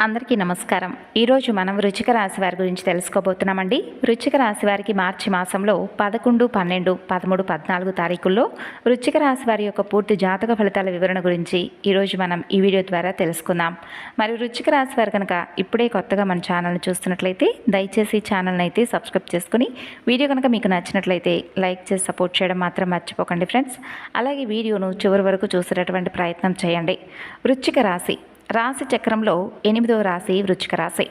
అందరికీ నమస్కారం. ఈరోజు మనం వృశ్చిక రాశి వారి గురించి తెలుసుకోబోతున్నామండి. వృశ్చిక రాశి వారికి మార్చి మాసంలో 11, 12, 13, 14 తారీఖుల్లో వృశ్చిక రాశి వారి యొక్క పూర్తి జాతక ఫలితాల వివరణ గురించి ఈరోజు మనం ఈ వీడియో ద్వారా తెలుసుకుందాం. మరి వృశ్చిక రాశి వారు కనుక ఇప్పుడే కొత్తగా మన ఛానల్ని చూస్తున్నట్లయితే దయచేసి ఛానల్ని అయితే సబ్స్క్రైబ్ చేసుకుని వీడియో కనుక మీకు నచ్చినట్లయితే లైక్ చేసి సపోర్ట్ చేయడం మాత్రం మర్చిపోకండి ఫ్రెండ్స్. అలాగే వీడియోను చివరి వరకు చూసేటటువంటి ప్రయత్నం చేయండి. వృశ్చిక రాశి చక్రంలో 8వ రాశి వృశ్చిక రాశి.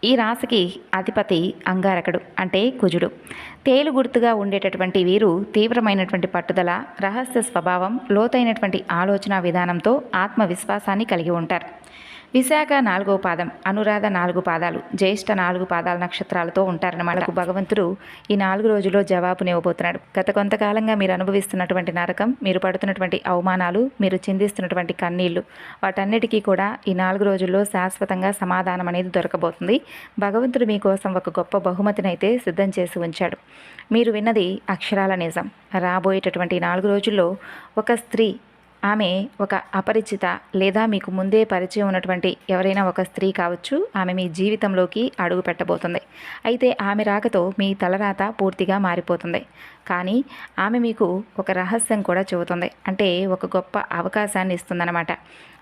ఈ రాశికి అధిపతి అంగారకుడు అంటే కుజుడు. తేలు గుర్తుగా ఉండేటటువంటి వీరు తీవ్రమైనటువంటి పట్టుదల, రహస్య స్వభావం, లోతైనటువంటి ఆలోచన విధానంతో ఆత్మవిశ్వాసాన్ని కలిగి ఉంటారు. విశాఖ 4వ పాదం, అనురాధ 4 పాదాలు, జ్యేష్ఠ 4 పాదాల నక్షత్రాలతో ఉంటారన్నమాట. భగవంతుడు ఈ 4 రోజుల్లో జవాబునివ్వబోతున్నాడు. గత కొంతకాలంగా మీరు అనుభవిస్తున్నటువంటి నరకం, మీరు పడుతున్నటువంటి అవమానాలు, మీరు చిందిస్తున్నటువంటి కన్నీళ్లు, వాటన్నిటికీ కూడా ఈ 4 రోజుల్లో శాశ్వతంగా సమాధానం అనేది దొరకబోతుంది. భగవంతుడు మీకోసం ఒక గొప్ప బహుమతినైతే సిద్ధం చేసి ఉంచాడు. మీరు విన్నది అక్షరాల నిజం. రాబోయేటటువంటి 4 రోజుల్లో ఒక స్త్రీ, ఆమె ఒక అపరిచిత లేదా మీకు ముందే పరిచయం ఉన్నటువంటి ఎవరైనా ఒక స్త్రీ కావచ్చు, ఆమె మీ జీవితంలోకి అడుగు పెట్టబోతుంది. అయితే ఆమె రాకతో మీ తలరాత పూర్తిగా మారిపోతుంది. కానీ ఆమె మీకు ఒక రహస్యం కూడా చెబుతుంది. అంటే ఒక గొప్ప అవకాశాన్ని ఇస్తుందన్నమాట.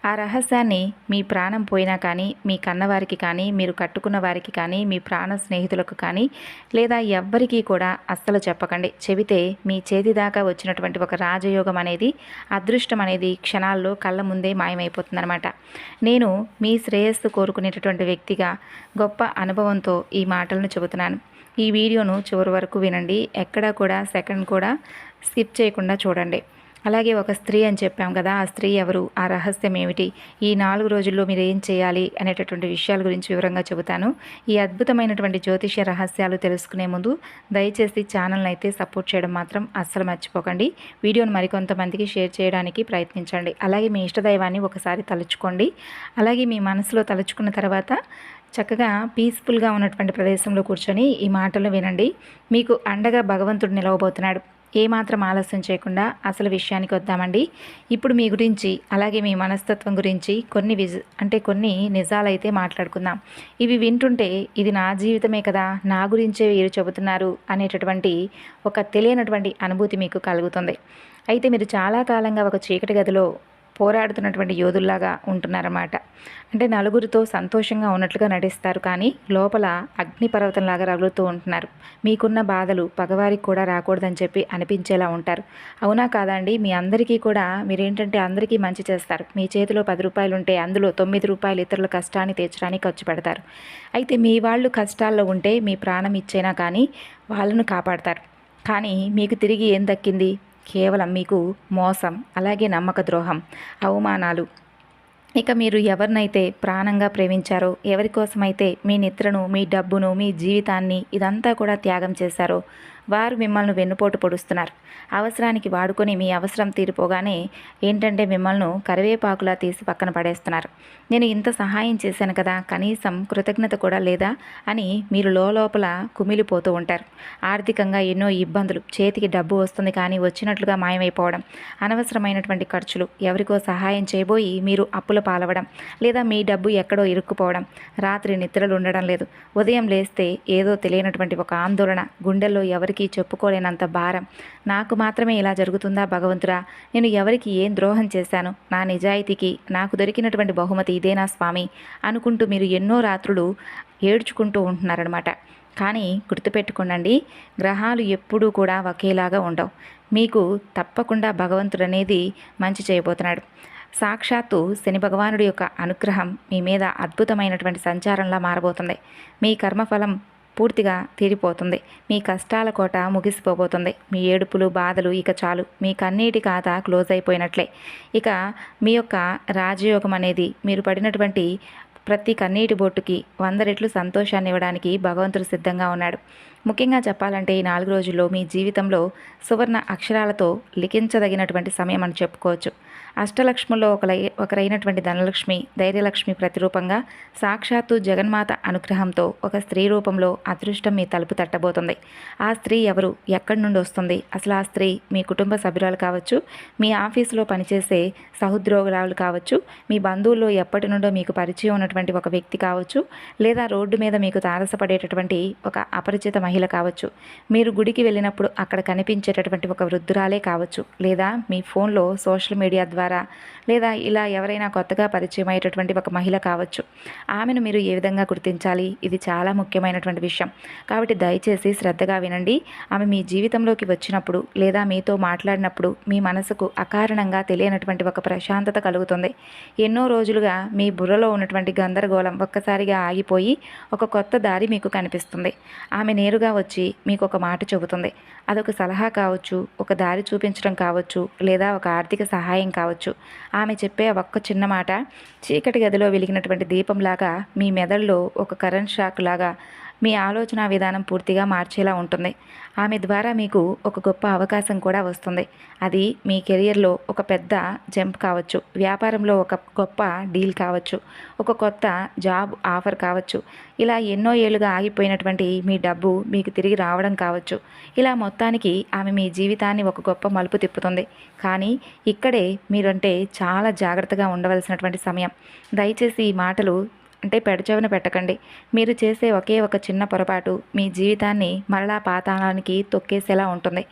ఆ రహస్యాన్ని మీ ప్రాణం పోయినా కానీ, మీ కన్నవారికి కానీ, మీరు కట్టుకున్న వారికి కానీ, మీ ప్రాణ స్నేహితులకు కానీ, లేదా ఎవ్వరికీ కూడా అస్సలు చెప్పకండి. చెబితే మీ చేతి దాకా వచ్చినటువంటి ఒక రాజయోగం అనేది, అదృష్టం అనేది క్షణాల్లో కళ్ళ ముందే మాయమైపోతుందన్నమాట. నేను మీ శ్రేయస్సు కోరుకునేటటువంటి వ్యక్తిగా గొప్ప అనుభవంతో ఈ మాటలను చెబుతున్నాను. ఈ వీడియోను చివరి వరకు వినండి. ఎక్కడా కూడా సెకండ్ కూడా స్కిప్ చేయకుండా చూడండి. అలాగే ఒక స్త్రీ అని చెప్పాం కదా, ఆ స్త్రీ ఎవరు, ఆ రహస్యం ఏమిటి, ఈ 4 రోజుల్లో మీరు ఏం చేయాలి అనేటటువంటి విషయాల గురించి వివరంగా చెబుతాను. ఈ అద్భుతమైనటువంటి జ్యోతిష్య రహస్యాలు తెలుసుకునే ముందు దయచేసి ఛానల్ని అయితే సపోర్ట్ చేయడం మాత్రం అస్సలు మర్చిపోకండి. వీడియోను మరికొంతమందికి షేర్ చేయడానికి ప్రయత్నించండి. అలాగే మీ ఇష్టదైవాన్ని ఒకసారి తలుచుకోండి. అలాగే మీ మనసులో తలుచుకున్న తర్వాత చక్కగా పీస్ఫుల్గా ఉన్నటువంటి ప్రదేశంలో కూర్చొని ఈ మాటలు వినండి. మీకు అండగా భగవంతుడు నిలవబోతున్నాడు. ఏమాత్రం ఆలస్యం చేయకుండా అసలు విషయానికి వద్దామండి. ఇప్పుడు మీ గురించి, అలాగే మీ మనస్తత్వం గురించి కొన్ని నిజాలైతే మాట్లాడుకుందాం. ఇవి వింటుంటే ఇది నా జీవితమే కదా, నా గురించే వీరు చెబుతున్నారు అనేటటువంటి ఒక తెలియనటువంటి అనుభూతి మీకు కలుగుతుంది. అయితే మీరు చాలా కాలంగా ఒక చీకటి గదిలో పోరాడుతున్నటువంటి యోధుల్లాగా ఉంటున్నారన్నమాట. అంటే నలుగురితో సంతోషంగా ఉన్నట్లుగా నటిస్తారు, కానీ లోపల అగ్నిపర్వతంలాగా రగులుతూ ఉంటున్నారు. మీకున్న బాధలు పగవారికి కూడా రాకూడదని చెప్పి అనిపించేలా ఉంటారు. అవునా కాదండి? మీ అందరికీ కూడా మీరేంటంటే అందరికీ మంచి చేస్తారు. మీ చేతిలో 10 రూపాయలు ఉంటే అందులో 9 రూపాయలు ఇతరుల కష్టాన్ని తీర్చడానికి ఖర్చు పెడతారు. అయితే మీ వాళ్ళు కష్టాల్లో ఉంటే మీ ప్రాణం ఇచ్చైనా కానీ వాళ్ళను కాపాడతారు. కానీ మీకు తిరిగి ఏం దక్కింది? కేవలం మీకు మోసం, అలాగే నమ్మక ద్రోహం, అవమానాలు. ఇక మీరు ఎవరినైతే ప్రాణంగా ప్రేమించారో, ఎవరి కోసమైతే మీ నిద్రను, మీ డబ్బును, మీ జీవితాన్ని ఇదంతా కూడా త్యాగం చేశారో వారు మిమ్మల్ని వెన్నుపోటు పొడుస్తున్నారు. అవసరానికి వాడుకొని మీ అవసరం తీరిపోగానే ఏంటంటే మిమ్మల్ని కరివేపాకులా తీసి పక్కన పడేస్తున్నారు. నేను ఇంత సహాయం చేశాను కదా, కనీసం కృతజ్ఞత కూడా లేదా అని మీరు లోపల కుమిలిపోతూ ఉంటారు. ఆర్థికంగా ఎన్నో ఇబ్బందులు, చేతికి డబ్బు వస్తుంది కానీ వచ్చినట్లుగా మాయమైపోవడం, అనవసరమైనటువంటి ఖర్చులు, ఎవరికో సహాయం చేయబోయి మీరు అప్పుల పాలవడం, లేదా మీ డబ్బు ఎక్కడో ఇరుక్కుపోవడం, రాత్రి నిద్రలు ఉండడం లేదు, ఉదయం లేస్తే ఏదో తెలియనటువంటి ఒక ఆందోళన, గుండెల్లో ఎవరికి చెప్పుకోలేనంత భారం. నాకు మాత్రమే ఇలా జరుగుతుందా భగవంతుడా? నేను ఎవరికి ఏం ద్రోహం చేశాను? నా నిజాయితీకి నాకు దొరికినటువంటి బహుమతి ఇదేనా స్వామి అనుకుంటూ మీరు ఎన్నో రాత్రులు ఏడ్చుకుంటూ ఉంటున్నారనమాట. కానీ గుర్తుపెట్టుకోండి, గ్రహాలు ఎప్పుడూ కూడా ఒకేలాగా ఉండవు. మీకు తప్పకుండా భగవంతుడు అనేది మంచి చేయబోతున్నాడు. సాక్షాత్తు శని భగవానుడి యొక్క అనుగ్రహం మీ మీద అద్భుతమైనటువంటి సంచారంలా మారబోతుంది. మీ కర్మఫలం పూర్తిగా తీరిపోతుంది. మీ కష్టాల కోట ముగిసిపోబోతుంది. మీ ఏడుపులు, బాధలు ఇక చాలు. మీ కన్నీటి ఖాతా క్లోజ్ అయిపోయినట్లే. ఇక మీ యొక్క రాజయోగం అనేది, మీరు పడినటువంటి ప్రతి కన్నీటి బొట్టుకి 100 రెట్లు సంతోషాన్ని ఇవ్వడానికి భగవంతుడు సిద్ధంగా ఉన్నాడు. ముఖ్యంగా చెప్పాలంటే ఈ 4 రోజుల్లో మీ జీవితంలో సువర్ణ అక్షరాలతో లిఖించదగినటువంటి సమయం అని చెప్పుకోవచ్చు. అష్టలక్ష్ముల్లో ఒకరైనటువంటి ధనలక్ష్మి, ధైర్యలక్ష్మి ప్రతిరూపంగా సాక్షాత్తు జగన్మాత అనుగ్రహంతో ఒక స్త్రీ రూపంలో అదృష్టం మీ తలుపు తట్టబోతుంది. ఆ స్త్రీ ఎవరు, ఎక్కడి నుండి వస్తుంది? అసలు ఆ స్త్రీ మీ కుటుంబ సభ్యురాలు కావచ్చు, మీ ఆఫీసులో పనిచేసే సహోద్యోగురాలు కావచ్చు, మీ బంధువుల్లో ఎప్పటి నుండో మీకు పరిచయం ఉన్నటువంటి ఒక వ్యక్తి కావచ్చు, లేదా రోడ్డు మీద మీకు తారసపడేటటువంటి ఒక అపరిచిత మహిళ కావచ్చు, మీరు గుడికి వెళ్ళినప్పుడు అక్కడ కనిపించేటటువంటి ఒక వృద్ధురాలే కావచ్చు, లేదా మీ ఫోన్లో సోషల్ మీడియా ద్వారా, లేదా ఇలా ఎవరైనా కొత్తగా పరిచయం అయ్యేటటువంటి ఒక మహిళ కావచ్చు. ఆమెను మీరు ఏ విధంగా గుర్తించాలి? ఇది చాలా ముఖ్యమైనటువంటి విషయం. కాబట్టి దయచేసి శ్రద్ధగా వినండి. ఆమె మీ జీవితంలోకి వచ్చినప్పుడు లేదా మీతో మాట్లాడినప్పుడు మీ మనసుకు అకారణంగా తెలియనటువంటి ఒక ప్రశాంతత కలుగుతుంది. ఎన్నో రోజులుగా మీ బుర్రలో ఉన్నటువంటి గందరగోళం ఒక్కసారిగా ఆగిపోయి ఒక కొత్త దారి మీకు కనిపిస్తుంది. ఆమె నేరుగా వచ్చి మీకు ఒక మాట చెబుతుంది. అదొక సలహా కావచ్చు, ఒక దారి చూపించడం కావచ్చు, లేదా ఒక ఆర్థిక సహాయం కావచ్చు. ఆమె చెప్పే ఒక్క చిన్న మాట చీకటి గదిలో వెలిగినటువంటి దీపంలాగా మీ మెదడులో ఒక కరెంట్ షాక్ లాగా మీ ఆలోచన విధానం పూర్తిగా మార్చేలా ఉంటుంది. ఆమె ద్వారా మీకు ఒక గొప్ప అవకాశం కూడా వస్తుంది. అది మీ కెరియర్లో ఒక పెద్ద జంప్ కావచ్చు, వ్యాపారంలో ఒక గొప్ప డీల్ కావచ్చు, ఒక కొత్త జాబ్ ఆఫర్ కావచ్చు, ఇలా ఎన్నో ఏళ్ళుగా ఆగిపోయినటువంటి మీ డబ్బు మీకు తిరిగి రావడం కావచ్చు. ఇలా మొత్తానికి ఆమె మీ జీవితాన్ని ఒక గొప్ప మలుపు తిప్పుతుంది. కానీ ఇక్కడే మీరంటే చాలా జాగ్రత్తగా ఉండవలసినటువంటి సమయం. దయచేసి ఈ మాటలు పెడచెవిన పెట్టకండి. మీరు చేసే ఒకే ఒక చిన్న పొరపాటు మీ జీవితాన్ని మరలా పాతాళానికి తొక్కేసేలా ఉంటుంది.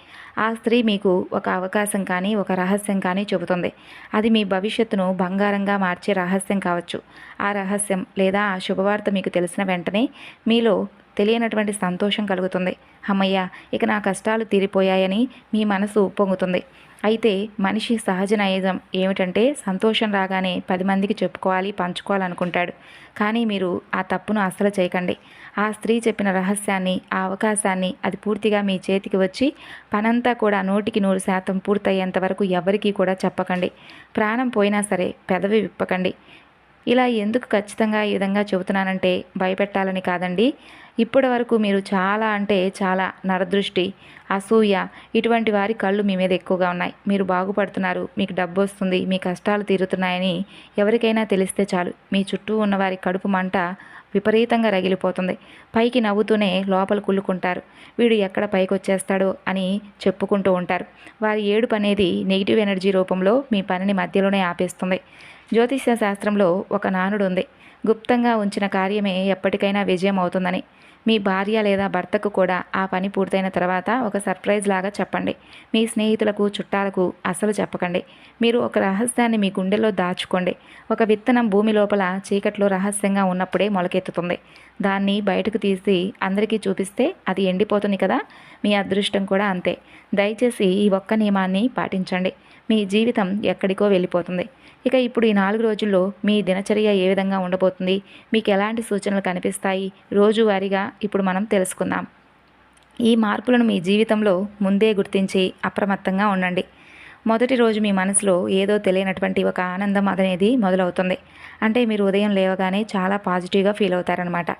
ఆ స్త్రీ మీకు ఒక అవకాశం కానీ, ఒక రహస్యం కానీ చెబుతుంది. అది మీ భవిష్యత్తును బంగారంగా మార్చే రహస్యం కావచ్చు. ఆ రహస్యం లేదా ఆ శుభవార్త మీకు తెలిసిన వెంటనే మీలో తెలియనటువంటి సంతోషం కలుగుతుంది. అమ్మయ్య, ఇక నా కష్టాలు తీరిపోయాయని మీ మనసు ఉప్పొంగుతుంది. అయితే మనిషి సహజ నైజం ఏమిటంటే సంతోషం రాగానే 10 మందికి చెప్పుకోవాలి, పంచుకోవాలనుకుంటాడు. కానీ మీరు ఆ తప్పును అస్సలు చేయకండి. ఆ స్త్రీ చెప్పిన రహస్యాన్ని, ఆ అవకాశాన్ని అది పూర్తిగా మీ చేతికి వచ్చి పనంతా కూడా 100% పూర్తయ్యేంత వరకు ఎవరికీ కూడా చెప్పకండి. ప్రాణం పోయినా సరే పెదవి విప్పకండి. ఇలా ఎందుకు ఖచ్చితంగా ఈ విధంగా చెబుతున్నానంటే భయపెట్టాలని కాదండి. ఇప్పటి వరకు మీరు చాలా నరదృష్టి, అసూయ ఇటువంటి వారి కళ్ళు మీ మీద ఎక్కువగా ఉన్నాయి. మీరు బాగుపడుతున్నారు, మీకు డబ్బు వస్తుంది, మీ కష్టాలు తీరుతున్నాయని ఎవరికైనా తెలిస్తే చాలు మీ చుట్టూ ఉన్నవారి కడుపు మంట విపరీతంగా రగిలిపోతుంది. పైకి నవ్వుతూనే లోపల కుళ్ళుకుంటారు. వీడు ఎక్కడ పైకి వచ్చేస్తాడో అని చెప్పుకుంటూ ఉంటారు. వారి ఏడుపు అనేది నెగిటివ్ ఎనర్జీ రూపంలో మీ పనిని మధ్యలోనే ఆపేస్తుంది. జ్యోతిష్య శాస్త్రంలో ఒక నానుడు ఉంది. గుప్తంగా ఉంచిన కార్యమే ఎప్పటికైనా విజయం అవుతుందని. మీ భార్య లేదా భర్తకు కూడా ఆ పని పూర్తయిన తర్వాత ఒక సర్ప్రైజ్ లాగా చెప్పండి. మీ స్నేహితులకు, చుట్టాలకు అసలు చెప్పకండి. మీరు ఒక రహస్యాన్ని మీ గుండెల్లో దాచుకోండి. ఒక విత్తనం భూమి లోపల చీకట్లో రహస్యంగా ఉన్నప్పుడే మొలకెత్తుతుంది. దాన్ని బయటకు తీసి అందరికీ చూపిస్తే అది ఎండిపోతుంది కదా. మీ అదృష్టం కూడా అంతే. దయచేసి ఈ ఒక్క నియమాన్ని పాటించండి. మీ జీవితం ఎక్కడికో వెళ్ళిపోతుంది. ఇక ఇప్పుడు ఈ 4 రోజుల్లో మీ దినచర్య ఏ విధంగా ఉండబోతుంది, మీకు ఎలాంటి సూచనలు కనిపిస్తాయి, రోజువారీగా ఇప్పుడు మనం తెలుసుకుందాం. ఈ మార్పులను మీ జీవితంలో ముందే గుర్తించి అప్రమత్తంగా ఉండండి. మొదటి రోజు మీ మనసులో ఏదో తెలియనటువంటి ఒక ఆనందం అనేది మొదలవుతుంది. అంటే మీరు ఉదయం లేవగానే చాలా పాజిటివ్గా ఫీల్ అవుతారనమాట.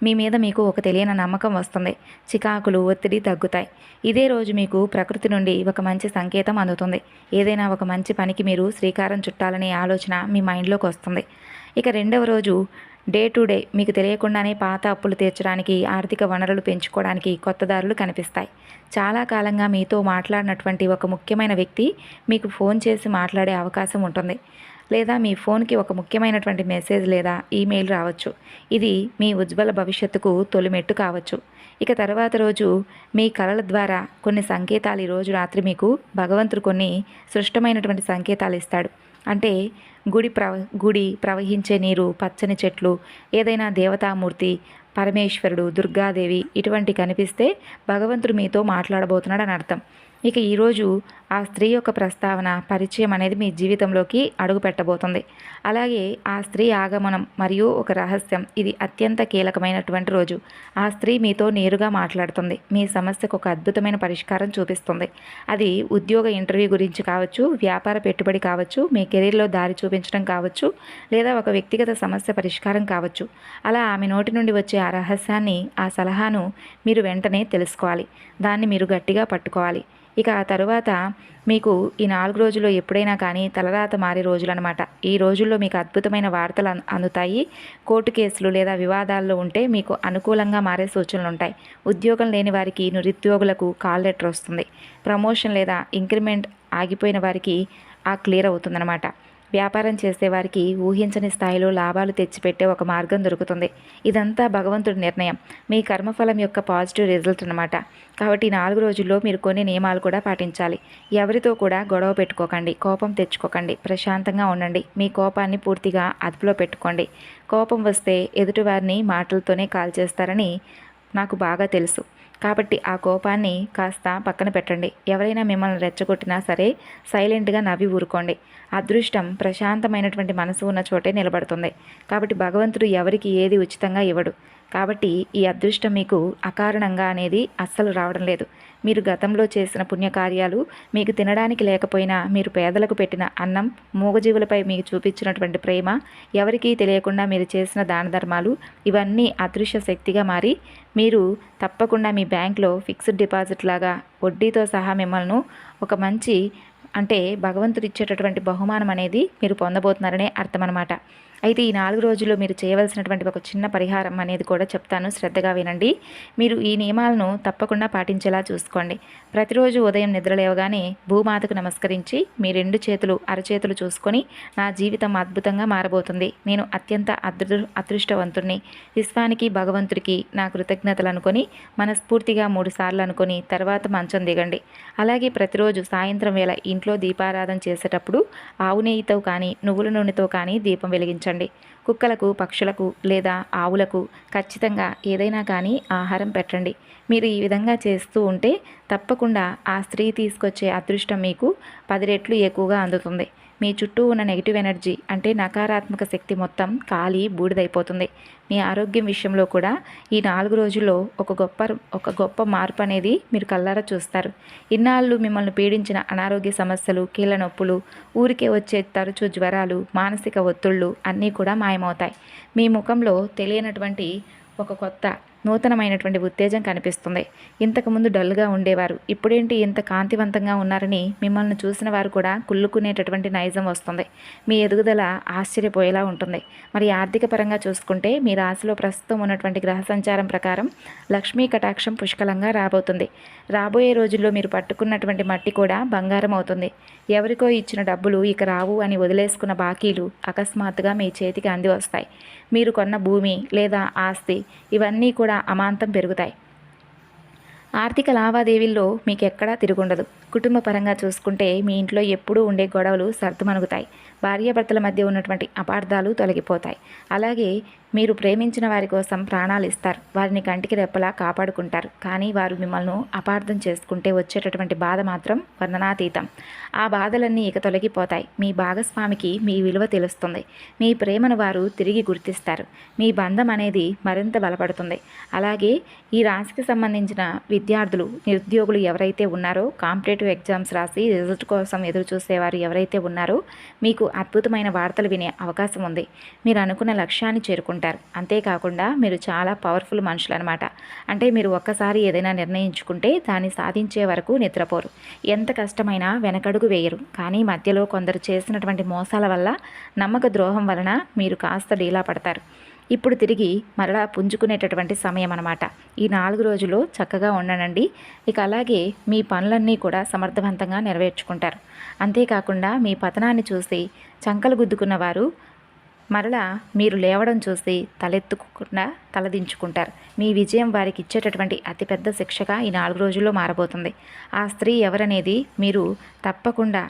మీ మీద మీకు ఒక తెలియని నమ్మకం వస్తుంది. చికాకులు, ఒత్తిడి తగ్గుతాయి. ఇదే రోజు మీకు ప్రకృతి నుండి ఒక మంచి సంకేతం అందుతుంది. ఏదైనా ఒక మంచి పనికి మీరు శ్రీకారం చుట్టాలనే ఆలోచన మీ మైండ్లోకి వస్తుంది. ఇక రెండవ రోజు డే టు డే మీకు తెలియకుండానే పాత అప్పులు తీర్చడానికి, ఆర్థిక వనరులు పెంచుకోవడానికి కొత్త దారులు కనిపిస్తాయి. చాలా కాలంగా మీతో మాట్లాడినటువంటి ఒక ముఖ్యమైన వ్యక్తి మీకు ఫోన్ చేసి మాట్లాడే అవకాశం ఉంటుంది. లేదా మీ ఫోన్కి ఒక ముఖ్యమైనటువంటి మెసేజ్ లేదా ఈమెయిల్ రావచ్చు. ఇది మీ ఉజ్వల భవిష్యత్తుకు తొలిమెట్టు కావచ్చు. ఇక తర్వాత రోజు మీ కలల ద్వారా కొన్ని సంకేతాలు ఈరోజు రాత్రి మీకు భగవంతుడు కొన్ని సృష్టమైనటువంటి సంకేతాలు ఇస్తాడు. అంటే గుడి ప్రవహించే నీరు, పచ్చని చెట్లు, ఏదైనా దేవతామూర్తి, పరమేశ్వరుడు, దుర్గాదేవి ఇటువంటి కనిపిస్తే భగవంతుడు మీతో మాట్లాడబోతున్నాడని అర్థం. ఇక ఈరోజు ఆ స్త్రీ యొక్క ప్రస్తావన, పరిచయం అనేది మీ జీవితంలోకి అడుగు పెట్టబోతుంది. అలాగే ఆ స్త్రీ ఆగమనం మరియు ఒక రహస్యం, ఇది అత్యంత కీలకమైనటువంటి రోజు. ఆ స్త్రీ మీతో నేరుగా మాట్లాడుతుంది. మీ సమస్యకు ఒక అద్భుతమైన పరిష్కారం చూపిస్తుంది. అది ఉద్యోగ ఇంటర్వ్యూ గురించి కావచ్చు, వ్యాపార పెట్టుబడి కావచ్చు, మీ కెరీర్లో దారి చూపించడం కావచ్చు, లేదా ఒక వ్యక్తిగత సమస్య పరిష్కారం కావచ్చు. అలా ఆమె నోటి నుండి వచ్చే ఆ రహస్యాన్ని, ఆ సలహాను మీరు వెంటనే తెలుసుకోవాలి. దాన్ని మీరు గట్టిగా పట్టుకోవాలి. ఇక ఆ తరువాత మీకు ఈ 4 రోజుల్లో ఎప్పుడైనా కానీ తలరాత మారే రోజులనమాట. ఈ రోజుల్లో మీకు అద్భుతమైన వార్తలు అందుతాయి. కోర్టు కేసులు లేదా వివాదాల్లో ఉంటే మీకు అనుకూలంగా మారే సూచనలుంటాయి. ఉద్యోగం లేని వారికి, నిరుద్యోగులకు కాల్ లెటర్ వస్తుంది. ప్రమోషన్ లేదా ఇంక్రిమెంట్ ఆగిపోయిన వారికి క్లియర్ అవుతుందన్నమాట. వ్యాపారం చేసేవారికి ఊహించని స్థాయిలో లాభాలు తెచ్చిపెట్టే ఒక మార్గం దొరుకుతుంది. ఇదంతా భగవంతుడి నిర్ణయం, మీ కర్మఫలం యొక్క పాజిటివ్ రిజల్ట్ అనమాట. కాబట్టి 4 రోజుల్లో మీరు కొన్ని నియమాలు కూడా పాటించాలి. ఎవరితో కూడా గొడవ పెట్టుకోకండి, కోపం తెచ్చుకోకండి, ప్రశాంతంగా ఉండండి. మీ కోపాన్ని పూర్తిగా అదుపులో పెట్టుకోండి. కోపం వస్తే ఎదుటివారిని మాటలతోనే కాల్చేస్తారని నాకు బాగా తెలుసు. కాబట్టి ఆ కోపాన్ని కాస్త పక్కన పెట్టండి. ఎవరైనా మిమ్మల్ని రెచ్చగొట్టినా సరే సైలెంట్గా నవ్వి ఊరుకోండి. అదృష్టం ప్రశాంతమైనటువంటి మనసు ఉన్న చోటే నిలబడుతుంది. కాబట్టి భగవంతుడు ఎవరికి ఏది ఉచితంగా ఇవ్వడు. కాబట్టి ఈ అదృష్టం మీకు అకారణంగా అనేది అస్సలు రావడం లేదు. మీరు గతంలో చేసిన పుణ్యకార్యాలు, మీకు తినడానికి లేకపోయినా మీరు పేదలకు పెట్టిన అన్నం, మూగజీవులపై మీకు చూపించినటువంటి ప్రేమ, ఎవరికీ తెలియకుండా మీరు చేసిన దాన ధర్మాలు, ఇవన్నీ అదృశ్య శక్తిగా మారి మీరు తప్పకుండా మీ బ్యాంక్లో ఫిక్స్డ్ డిపాజిట్ లాగా వడ్డీతో సహా మిమ్మల్ని ఒక మంచి భగవంతుడు ఇచ్చేటటువంటి బహుమానం అనేది మీరు పొందబోతున్నారనే అర్థం అనమాట. అయితే ఈ 4 రోజుల్లో మీరు చేయవలసినటువంటి ఒక చిన్న పరిహారం అనేది కూడా చెప్తాను, శ్రద్ధగా వినండి. మీరు ఈ నియమాలను తప్పకుండా పాటించేలా చూసుకోండి. ప్రతిరోజు ఉదయం నిద్ర లేవగానే భూమాతకు నమస్కరించి మీ 2 చేతులు అరచేతులు చూసుకొని, నా జీవితం అద్భుతంగా మారబోతుంది, నేను అత్యంత అదృష్టవంతుణ్ణి, విశ్వానికి భగవంతుడికి నా కృతజ్ఞతలు అనుకొని మనస్ఫూర్తిగా 3 సార్లు అనుకొని తర్వాత మంచం దిగండి. అలాగే ప్రతిరోజు సాయంత్రం వేళ ఇంట్లో దీపారాధన చేసేటప్పుడు ఆవు నెయ్యితో కానీ నువ్వుల నూనెతో కానీ దీపం వెలిగించండి. కుక్కలకు, పక్షులకు లేదా ఆవులకు ఖచ్చితంగా ఏదైనా కానీ ఆహారం పెట్టండి. మీరు ఈ విధంగా చేస్తూ ఉంటే తప్పకుండా ఆ స్త్రీ తీసుకొచ్చే అదృష్టం మీకు 10 రెట్లు ఎక్కువగా అందుతుంది. మీ చుట్టూ ఉన్న నెగిటివ్ ఎనర్జీ నకారాత్మక శక్తి మొత్తం కాలి బూడిదైపోతుంది. మీ ఆరోగ్యం విషయంలో కూడా ఈ 4 రోజుల్లో ఒక గొప్ప మార్పు అనేది మీరు కళ్ళారా చూస్తారు. ఇన్నాళ్ళు మిమ్మల్ని పీడించిన అనారోగ్య సమస్యలు, కీళ్ళ నొప్పులు, ఊరికే వచ్చే తరచూ జ్వరాలు, మానసిక ఒత్తిళ్ళు అన్నీ కూడా మాయమవుతాయి. మీ ముఖంలో తెలియనటువంటి ఒక కొత్త నూతనమైనటువంటి ఉత్తేజం కనిపిస్తుంది. ఇంతకుముందు డల్గా ఉండేవారు ఇప్పుడేంటి ఇంత కాంతివంతంగా ఉన్నారని మిమ్మల్ని చూసిన వారు కూడా కుళ్ళుకునేటటువంటి నైజం వస్తుంది. మీ ఎదుగుదల ఆశ్చర్యపోయేలా ఉంటుంది. మరి ఆర్థిక పరంగా చూసుకుంటే మీ రాశిలో ప్రస్తుతం ఉన్నటువంటి గ్రహ సంచారం ప్రకారం లక్ష్మీ కటాక్షం పుష్కలంగా రాబోతుంది. రాబోయే రోజుల్లో మీరు పట్టుకున్నటువంటి మట్టి కూడా బంగారం అవుతుంది. ఎవరికో ఇచ్చిన డబ్బులు ఇక రావు అని వదిలేసుకున్న బాకీలు అకస్మాత్తుగా మీ చేతికి అంది వస్తాయి. మీరు కొన్న భూమి లేదా ఆస్తి ఇవన్నీ కూడా అమాంతం పెరుగుతాయి. ఆర్థిక లావాదేవీల్లో మీకు ఎక్కడా తిరుగుండదు. కుటుంబ పరంగా చూసుకుంటే మీ ఇంట్లో ఎప్పుడూ ఉండే గొడవలు సర్దుమణుగుతాయి. భార్యాభర్తల మధ్య ఉన్నటువంటి అపార్థాలు తొలగిపోతాయి. అలాగే మీరు ప్రేమించిన వారి కోసం ప్రాణాలు ఇస్తారు. వారిని కంటికి రెప్పలా కాపాడుకుంటారు. కానీ వారు మిమ్మల్ని అపార్థం చేసుకుంటే వచ్చేటటువంటి బాధ మాత్రం వర్ణనాతీతం. ఆ బాధలన్నీ ఇక తొలగిపోతాయి. మీ భాగస్వామికి మీ విలువ తెలుస్తుంది. మీ ప్రేమను వారు తిరిగి గుర్తిస్తారు. మీ బంధం అనేది మరింత బలపడుతుంది. అలాగే ఈ రాశికి సంబంధించిన విద్యార్థులు, నిరుద్యోగులు ఎవరైతే ఉన్నారో, కాంపిటేటివ్ ఎగ్జామ్స్ రాసి రిజల్ట్ కోసం ఎదురు చూసేవారు ఎవరైతే ఉన్నారో మీకు అద్భుతమైన వార్తలు వినే అవకాశం ఉంది. మీరు అనుకున్న లక్ష్యాన్ని చేరుకుంటారు. అంతేకాకుండా మీరు చాలా పవర్ఫుల్ మనుషులు అనమాట. మీరు ఒక్కసారి ఏదైనా నిర్ణయించుకుంటే దాన్ని సాధించే వరకు నిద్రపోరు. ఎంత కష్టమైనా వెనకడుగు వేయరు. కానీ మధ్యలో కొందరు చేసినటువంటి మోసాల వల్ల, నమ్మక ద్రోహం వలన మీరు కాస్త డీలా పడతారు. ఇప్పుడు తిరిగి మరలా పుంజుకునేటటువంటి సమయం అన్నమాట. ఈ 4 రోజులు చక్కగా ఉండనండి. ఇక అలాగే మీ పనులన్నీ కూడా సమర్థవంతంగా నెరవేర్చుకుంటారు. అంతేకాకుండా మీ పతనాన్ని చూసి చంకలు గుద్దుకున్న వారు మరలా మీరు లేవడం చూసి తలెత్తుకుండా తలదించుకుంటారు. మీ విజయం వారికి ఇచ్చేటటువంటి అతిపెద్ద శిక్షగా ఈ 4 రోజుల్లో మారబోతుంది. ఆ స్త్రీ ఎవరనేది మీరు తప్పకుండా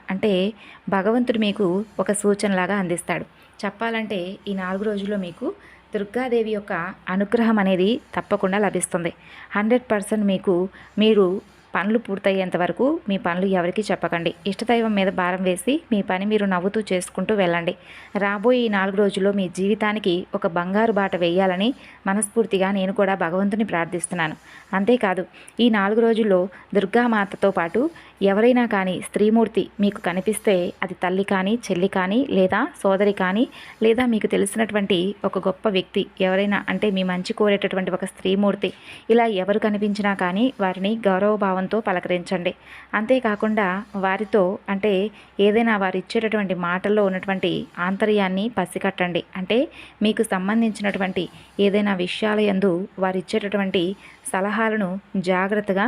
భగవంతుడు మీకు ఒక సూచనలాగా అందిస్తాడు. చెప్పాలంటే ఈ 4 రోజుల్లో మీకు దుర్గాదేవి యొక్క అనుగ్రహం అనేది తప్పకుండా లభిస్తుంది. 100% మీరు పనులు పూర్తయ్యేంత వరకు మీ పనులు ఎవరికీ చెప్పకండి. ఇష్టదైవం మీద భారం వేసి మీ పని మీరు నవ్వుతూ చేసుకుంటూ వెళ్ళండి. రాబోయే ఈ 4 రోజుల్లో మీ జీవితానికి ఒక బంగారు బాట వేయాలని మనస్ఫూర్తిగా నేను కూడా భగవంతుని ప్రార్థిస్తున్నాను. అంతేకాదు ఈ 4 రోజుల్లో దుర్గామాతతో పాటు ఎవరైనా కానీ స్త్రీమూర్తి మీకు కనిపిస్తే అది తల్లి కానీ, చెల్లి కానీ, లేదా సోదరి కానీ, లేదా మీకు తెలిసినటువంటి ఒక గొప్ప వ్యక్తి ఎవరైనా మీ మంచి కోరేటటువంటి ఒక స్త్రీమూర్తి, ఇలా ఎవరు కనిపించినా కానీ వారిని గౌరవభావం భావంతో పలకరించండి. అంతేకాకుండా వారితో అంటే ఏదైనా వారు ఇచ్చేటటువంటి మాటల్లో ఉన్నటువంటి ఆంతర్యాన్ని పసిగట్టండి. అంటే మీకు సంబంధించినటువంటి ఏదైనా విషయాల యందు వారు ఇచ్చేటటువంటి సలహాలను జాగ్రత్తగా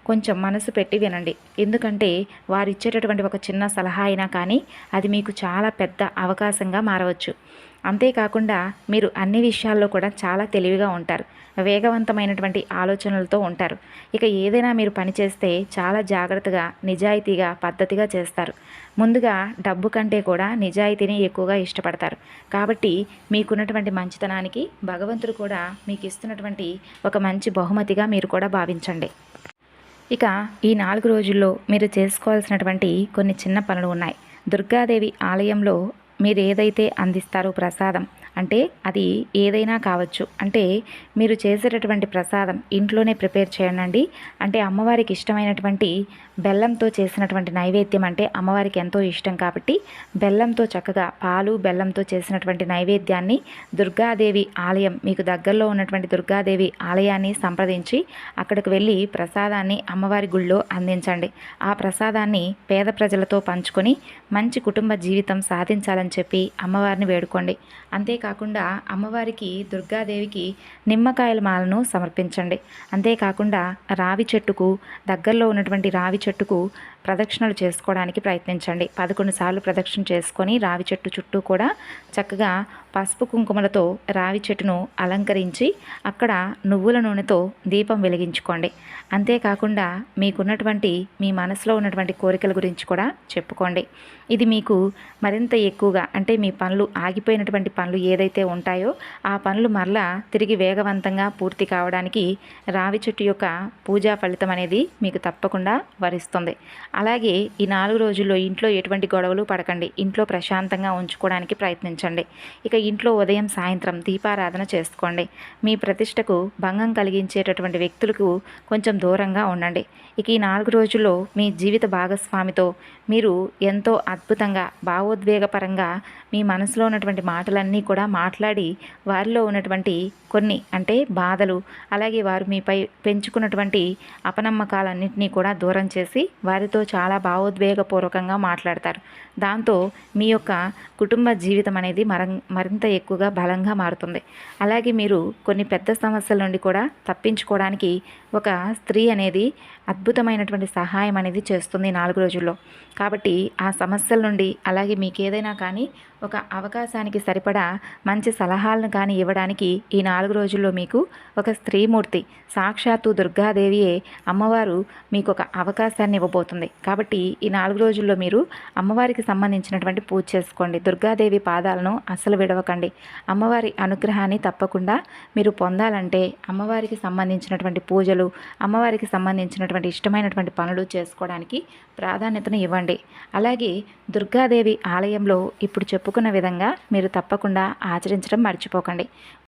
కొంచెం మనసు పెట్టి వినండి. ఎందుకంటే వారు ఇచ్చేటటువంటి ఒక చిన్న సలహా అయినా కానీ అది మీకు చాలా పెద్ద అవకాశంగా మారవచ్చు. అంతేకాకుండా మీరు అన్ని విషయాల్లో కూడా చాలా తెలివిగా ఉంటారు. వేగవంతమైనటువంటి ఆలోచనలతో ఉంటారు. ఇక ఏదైనా మీరు పని చేస్తే చాలా జాగ్రత్తగా, నిజాయితీగా, పద్ధతిగా చేస్తారు. ముందుగా డబ్బు కంటే కూడా నిజాయితీని ఎక్కువగా ఇష్టపడతారు. కాబట్టి మీకున్నటువంటి మంచితనానికి భగవంతుడు కూడా మీకు ఇస్తున్నటువంటి ఒక మంచి బహుమతిగా మీరు కూడా భావించండి. ఇక ఈ 4 రోజుల్లో మీరు చేసుకోవాల్సినటువంటి కొన్ని చిన్న పనులు ఉన్నాయి. దుర్గాదేవి ఆలయంలో మీరు ఏదైతే అందిస్తారో ప్రసాదం, అంటే అది ఏదైనా కావచ్చు. అంటే మీరు చేసేటటువంటి ప్రసాదం ఇంట్లోనే ప్రిపేర్ చేయండి. అంటే అమ్మవారికి ఇష్టమైనటువంటి బెల్లంతో చేసినటువంటి నైవేద్యం అంటే అమ్మవారికి ఎంతో ఇష్టం కాబట్టి బెల్లంతో చక్కగా పాలు బెల్లంతో చేసినటువంటి నైవేద్యాన్ని దుర్గాదేవి ఆలయం, మీకు దగ్గరలో ఉన్నటువంటి దుర్గాదేవి ఆలయాన్ని సంప్రదించి అక్కడికి వెళ్ళి ప్రసాదాన్ని అమ్మవారి గుళ్ళో అందించండి. ఆ ప్రసాదాన్ని పేద ప్రజలతో పంచుకొని మంచి కుటుంబ జీవితం సాధించాలని చెప్పి అమ్మవారిని వేడుకోండి. అంతేకాకుండా అమ్మవారికి దుర్గాదేవికి నిమ్మకాయల మాలను సమర్పించండి. అంతేకాకుండా రావి చెట్టుకు దగ్గరలో ఉన్నటువంటి రావి చెట్టుకు ప్రదక్షిణలు చేసుకోవడానికి ప్రయత్నించండి. 11 సార్లు ప్రదక్షిణ చేసుకొని రావి చెట్టు చుట్టూ కూడా చక్కగా పసుపు కుంకుమలతో రావి చెట్టును అలంకరించి అక్కడ నువ్వుల నూనెతో దీపం వెలిగించుకోండి. అంతేకాకుండా మీకున్నటువంటి మీ మనసులో ఉన్నటువంటి కోరికల గురించి కూడా చెప్పుకోండి. ఇది మీకు మరింత ఎక్కువగా అంటే మీ పనులు ఆగిపోయినటువంటి పనులు ఏదైతే ఉంటాయో ఆ పనులు మరలా తిరిగి వేగవంతంగా పూర్తి కావడానికి రావి చెట్టు యొక్క పూజా ఫలితం అనేది మీకు తప్పకుండా వరిస్తుంది. అలాగే ఈ 4 రోజుల్లో ఇంట్లో ఎటువంటి గొడవలు పడకండి. ఇంట్లో ప్రశాంతంగా ఉంచుకోవడానికి ప్రయత్నించండి. ఇక ఇంట్లో ఉదయం సాయంత్రం దీపారాధన చేసుకోండి. మీ ప్రతిష్టకు భంగం కలిగించేటటువంటి వ్యక్తులకు కొంచెం దూరంగా ఉండండి. ఇక ఈ 4 రోజుల్లో మీ జీవిత భాగస్వామితో మీరు ఎంతో అద్భుతంగా భావోద్వేగపరంగా మీ మనసులో ఉన్నటువంటి మాటలన్నీ కూడా మాట్లాడి వారిలో ఉన్నటువంటి కొన్ని అంటే బాధలు, అలాగే వారు మీపై పెంచుకున్నటువంటి అపనమ్మకాలన్నింటినీ కూడా దూరం చేసి వారితో చాలా భావోద్వేగపూర్వకంగా మాట్లాడతారు. దాంతో మీ యొక్క కుటుంబ జీవితం అనేది మరింత ఎక్కువగా బలంగా మారుతుంది. అలాగే మీరు కొన్ని పెద్ద సమస్యల నుండి కూడా తప్పించుకోవడానికి ఒక స్త్రీ అనేది అద్భుతమైనటువంటి సహాయం అనేది చేస్తుంది 4 రోజుల్లో. కాబట్టి ఆ సమస్యల నుండి అలాగే మీకు ఏదైనా కానీ ఒక అవకాశానికి సరిపడా మంచి సలహాలను కానీ ఇవ్వడానికి ఈ 4 రోజుల్లో మీకు ఒక స్త్రీమూర్తి సాక్షాత్తు దుర్గాదేవియే అమ్మవారు మీకు ఒక అవకాశాన్ని ఇవ్వబోతుంది. కాబట్టి ఈ 4 రోజుల్లో మీరు అమ్మవారికి సంబంధించినటువంటి పూజ చేసుకోండి. దుర్గాదేవి పాదాలను అస్సలు విడవకండి. అమ్మవారి అనుగ్రహాన్ని తప్పకుండా మీరు పొందాలంటే అమ్మవారికి సంబంధించినటువంటి పూజలు, అమ్మవారికి సంబంధించినటువంటి ఇష్టమైనటువంటి పనులు చేసుకోవడానికి ప్రాధాన్యతను ఇవ్వండి. అలాగే దుర్గాదేవి ఆలయంలో ఇప్పుడు చెప్పుకున్న విధంగా మీరు తప్పకుండా ఆచరించడం మర్చిపోకండి.